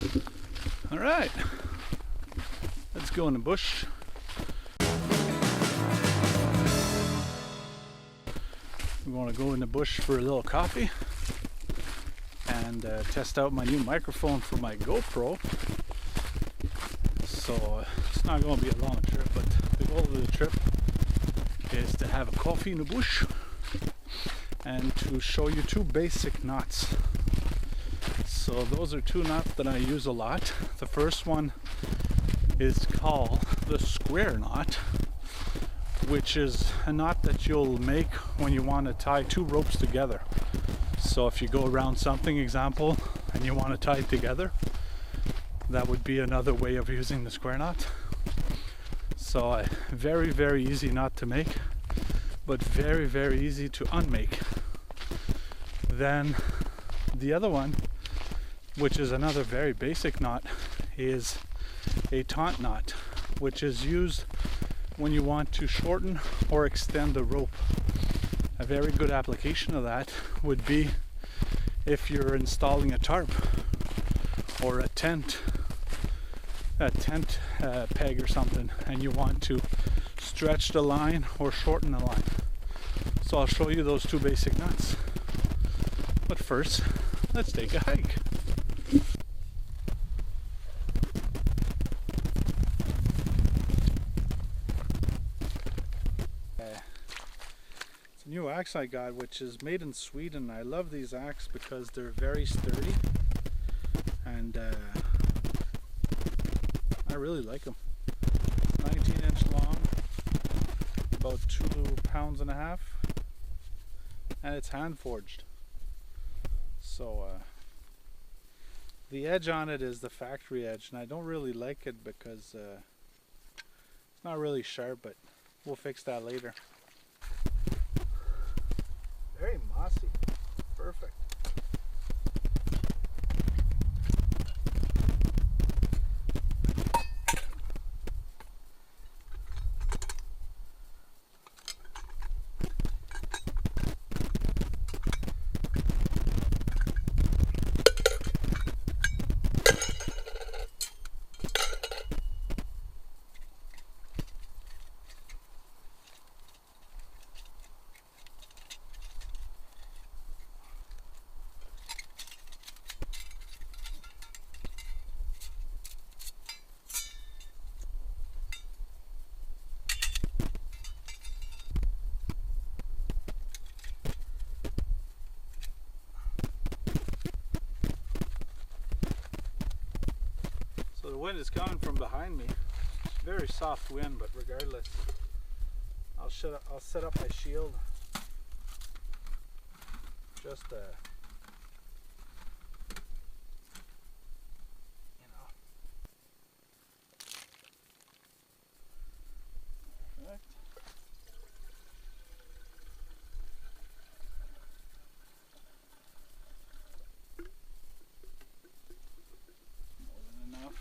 All right, let's go in the bush. We want to go in the bush for a little coffee and test out my new microphone for my GoPro. So it's not going to be a long trip, but the goal of the trip is to have a coffee in the bush and to show you two basic knots. So those are two knots that I use a lot. The first one is called the square knot, which is a knot that you'll make when you want to tie two ropes together. So if you go around something, example, and you want to tie it together, that would be another way of using the square knot. So a very, very easy knot to make, but very, very easy to unmake. Then the other one, which is another very basic knot, is a taut knot, which is used when you want to shorten or extend the rope. A very good application of that would be if you're installing a tarp or a tent peg or something, and you want to stretch the line or shorten the line. So I'll show you those two basic knots. But first, let's take a hike. It's a new axe I got, which is made in Sweden. I love these axes because they're very sturdy, and I really like them. 19-inch long, about 2.5 pounds, and it's hand forged. So the edge on it is the factory edge, and I don't really like it because it's not really sharp, but we'll fix that later. Very mossy. Perfect. So the wind is coming from behind me. Very soft wind, but regardless, I'll set up my shield. Just you know. Perfect. More than enough.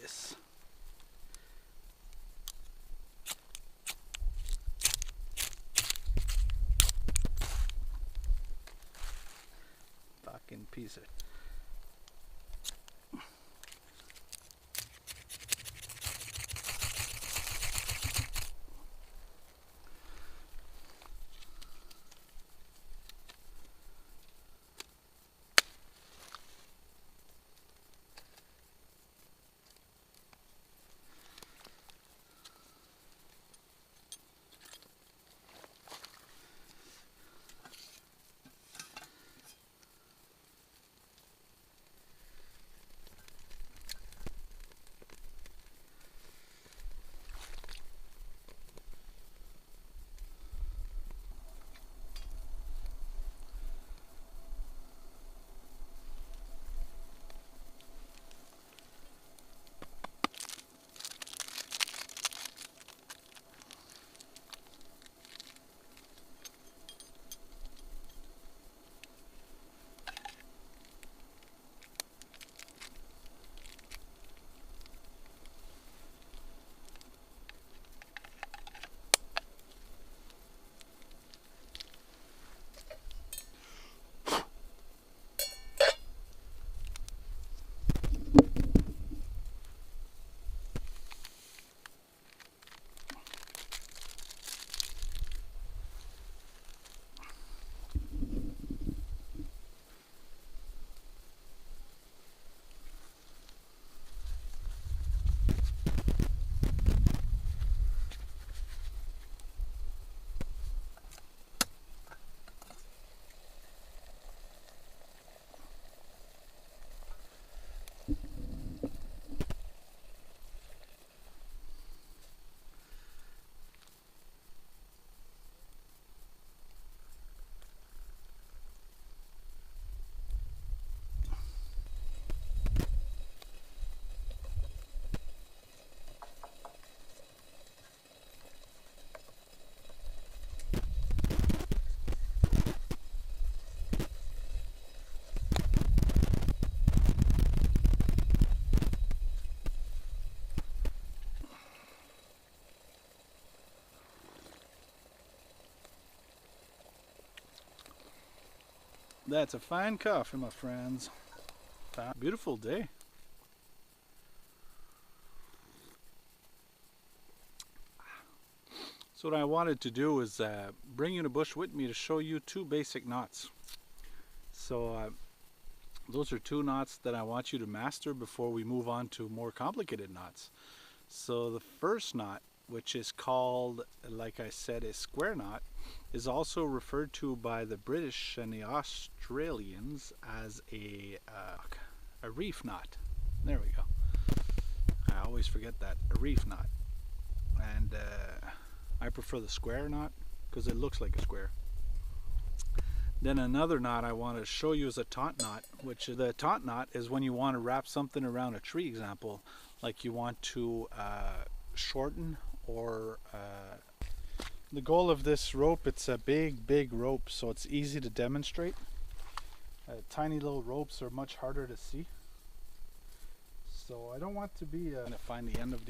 this. Fucking piece of... That's a fine coffee, my friends. Beautiful day. So what I wanted to do is bring you in the bush with me to show you two basic knots. So those are two knots that I want you to master before we move on to more complicated knots. So the first knot, which is called, like I said, a square knot, is also referred to by the British and the Australians as a reef knot. There we go. I always forget that, a reef knot. And I prefer the square knot because it looks like a square. Then another knot I want to show you is a taut knot, which the taut knot is when you want to wrap something around a tree, example, like you want to shorten or the goal of this rope, it's a big rope, so it's easy to demonstrate. Tiny little ropes are much harder to see. So I don't want to be trying to find the end of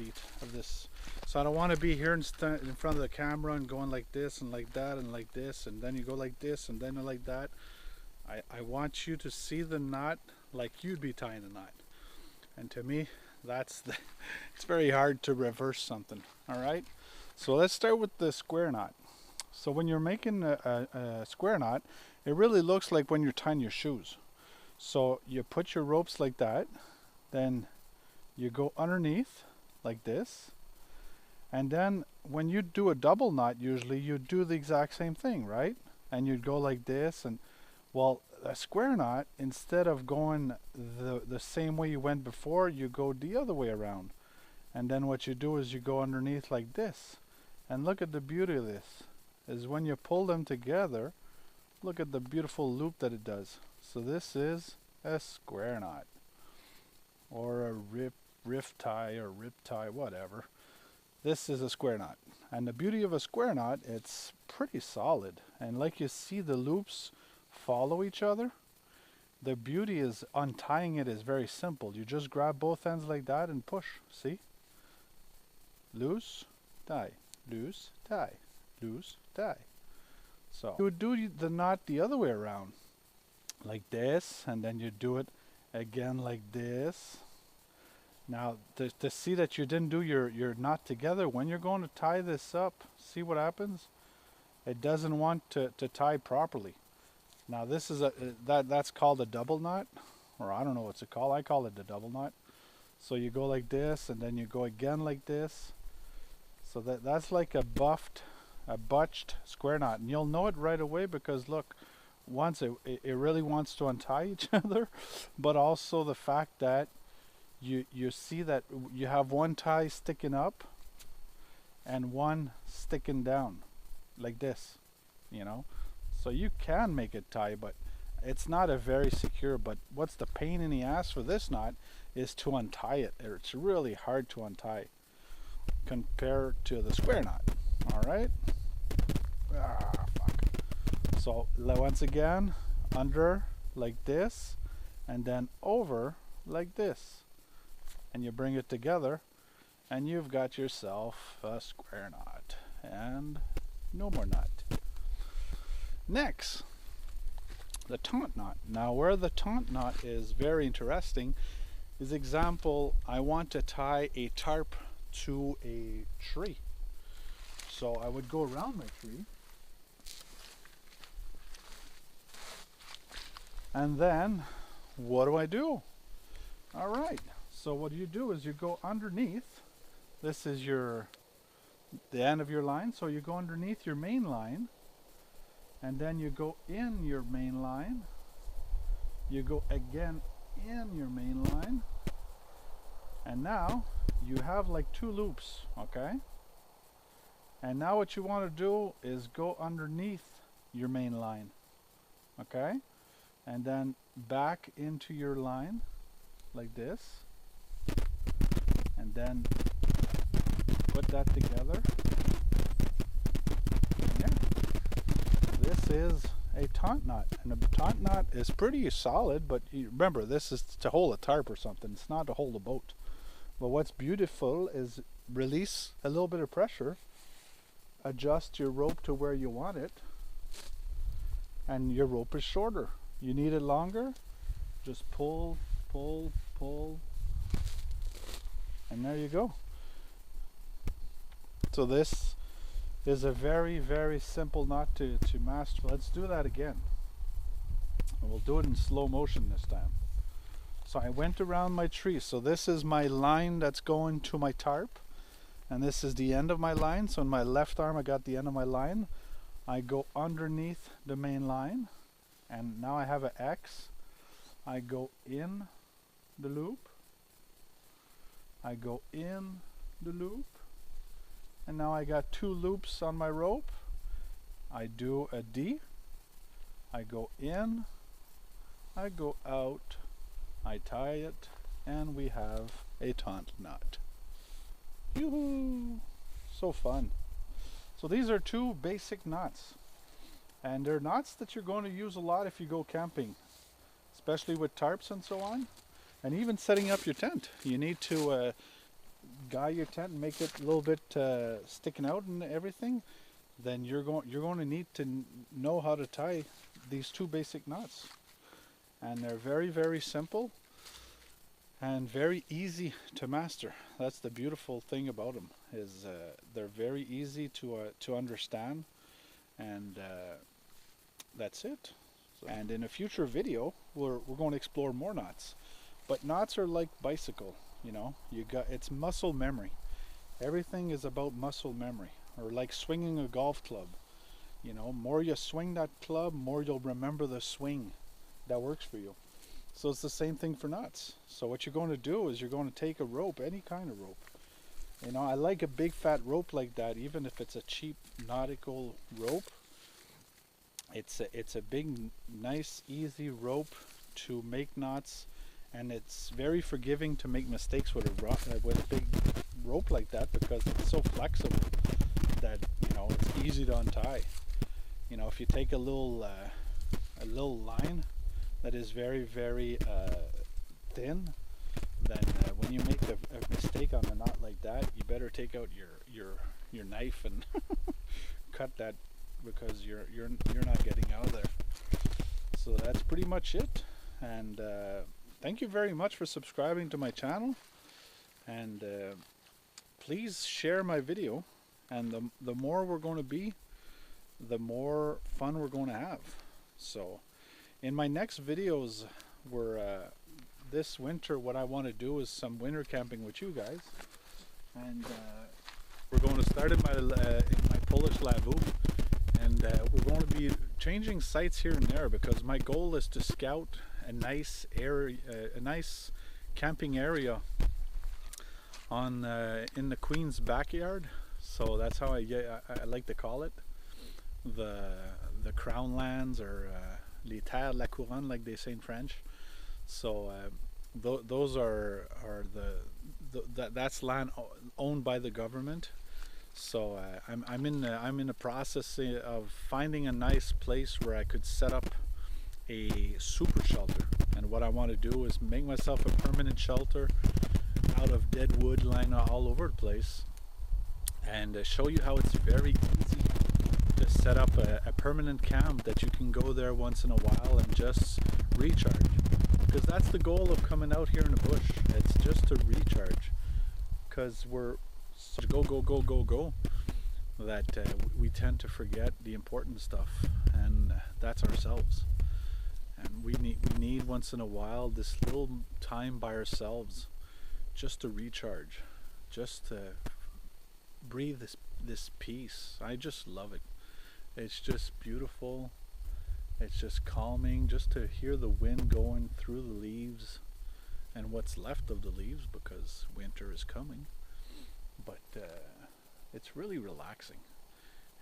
this. So I don't want to be here in front of the camera and going like this and like that and like this, and then you go like this and then like that. I want you to see the knot like you'd be tying a knot. And to me, it's very hard to reverse something. All right. So let's start with the square knot. So when you're making a square knot, it really looks like when you're tying your shoes. So you put your ropes like that, then you go underneath like this, and then when you do a double knot, usually you do the exact same thing, right? And you'd go like this, and well, a square knot, instead of going the same way you went before, you go the other way around. And then what you do is you go underneath like this. And look at the beauty of this, is when you pull them together, look at the beautiful loop that it does. So this is a square knot, or a rift tie or rip tie, whatever. This is a square knot. And the beauty of a square knot, it's pretty solid. And like you see, the loops follow each other. the beauty is untying it is very simple. You just grab both ends like that and push. See? Loose, tie, loose, tie, loose, tie. So you would do the knot the other way around, like this, and then you do it again like this. Now to see that you didn't do your knot together, when you're going to tie this up, see what happens? It doesn't want to tie properly. Now this is that's called a double knot, or I don't know what's it called. I call it the double knot. So you go like this, and then you go again like this. So that's like a butched square knot, and you'll know it right away because look, once it really wants to untie each other, but also the fact that you see that you have one tie sticking up and one sticking down like this, you know. So you can make it tie, but it's not a very secure. But what's the pain in the ass for this knot is to untie it. It's really hard to untie compared to the square knot. All right. Fuck. So once again, under like this, and then over like this, and you bring it together, and you've got yourself a square knot and no more knot. Next, the taunt knot. Now where the taunt knot is very interesting is, example, I want to tie a tarp to a tree. So I would go around my tree, and then what do? All right, so what you do is you go underneath. This is the end of your line, so you go underneath your main line, and then you go in your main line, you go again in your main line, and now you have like 2 loops, okay? And now what you want to do is go underneath your main line, okay? And then back into your line like this, and then put that together. And yeah, this is a taunt knot, and a taunt knot is pretty solid, but remember, this is to hold a tarp or something. It's not to hold a boat. But what's beautiful is release a little bit of pressure, adjust your rope to where you want it, and your rope is shorter. You need it longer, just pull, pull, pull, and there you go. So this is a very, very simple knot to master. Let's do that again. And we'll do it in slow motion this time. So I went around my tree. So this is my line that's going to my tarp, and this is the end of my line. So in my left arm I got the end of my line. I go underneath the main line, and now I have an X. I go in the loop, I go in the loop, and now I got 2 loops on my rope. I do a D, I go in, I go out, I tie it, and we have a taunt knot. Yoo-hoo! So fun. So these are 2 basic knots, and they're knots that you're going to use a lot if you go camping, especially with tarps and so on, and even setting up your tent. You need to guy your tent and make it a little bit sticking out and everything. Then you're going to need to know how to tie these 2 basic knots, and they're very, very simple and very easy to master. That's the beautiful thing about them, is they're very easy to understand, and that's it. So, and in a future video we're going to explore more knots. But knots are like bicycle, you know, it's muscle memory. Everything is about muscle memory, or like swinging a golf club. You know, more you swing that club, more you'll remember the swing that works for you. So it's the same thing for knots. So what you're going to do is you're going to take a rope, any kind of rope. You know, I like a big fat rope like that, even if it's a cheap nautical rope. It's a big, nice, easy rope to make knots, and it's very forgiving to make mistakes with a big rope like that, because it's so flexible that, you know, it's easy to untie. You know, if you take a little line, that is very, very thin, then when you make a mistake on a knot like that, you better take out your knife and cut that, because you're not getting out of there. So that's pretty much it. And thank you very much for subscribing to my channel. And please share my video. And the more we're going to be, the more fun we're going to have. So in my next videos, this winter, what I want to do is some winter camping with you guys. And we're going to start in my Polish Lavu. And we're going to be changing sites here and there, because my goal is to scout a nice area, a nice camping area on in the Queen's backyard. So that's how I like to call it, the Crown Lands, or les terres de la couronne, like they say in French. So those are that's land owned by the government. So I'm in the process of finding a nice place where I could set up a super shelter. And what I want to do is make myself a permanent shelter out of dead wood lying all over the place, and show you how it's very easy to set up a permanent camp that you can go there once in a while and just recharge. Because that's the goal of coming out here in the bush. It's just to recharge, because we're go that we tend to forget the important stuff, and that's ourselves. And we need once in a while this little time by ourselves, just to recharge, just to breathe this peace. I just love it. It's just beautiful. It's just calming, just to hear the wind going through the leaves and what's left of the leaves, because winter is coming. But it's really relaxing.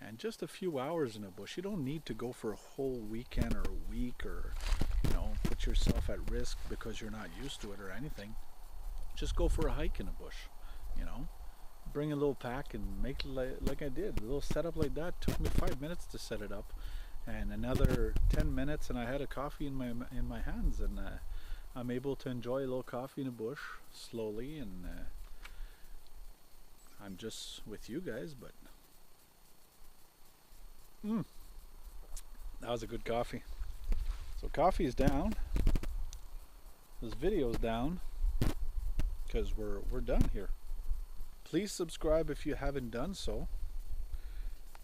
And just a few hours in a bush. You don't need to go for a whole weekend or a week, or put yourself at risk because you're not used to it or anything. Just go for a hike in a bush. Bring a little pack and make it like I did. A little setup like that took me 5 minutes to set it up, and another 10 minutes and I had a coffee in my hands, and I'm able to enjoy a little coffee in a bush slowly, and I'm just with you guys. But that was a good coffee. So coffee is down, this video is down, because we're done here. Please subscribe if you haven't done so,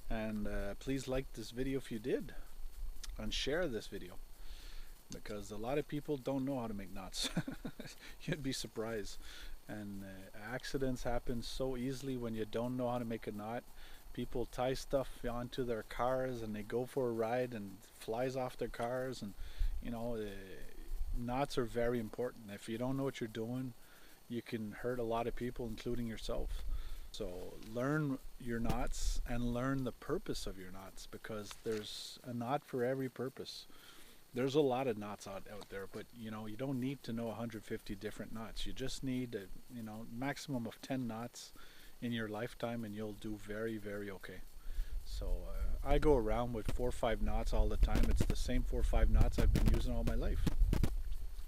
and please like this video if you did, and share this video, because a lot of people don't know how to make knots. You'd be surprised. And accidents happen so easily when you don't know how to make a knot. People tie stuff onto their cars and they go for a ride and flies off their cars, and knots are very important. If you don't know what you're doing, you can hurt a lot of people, including yourself. So learn your knots and learn the purpose of your knots, because there's a knot for every purpose. There's a lot of knots out there, but you don't need to know 150 different knots. You just need a maximum of 10 knots in your lifetime, and you'll do very, very okay. So I go around with 4 or 5 knots all the time. It's the same 4 or 5 knots I've been using all my life.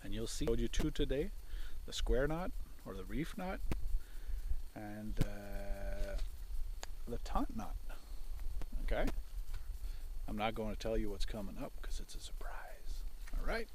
And you'll see, I showed you 2 today, the square knot or the reef knot, and the taut knot. Okay? I'm not going to tell you what's coming up because it's a surprise. All right?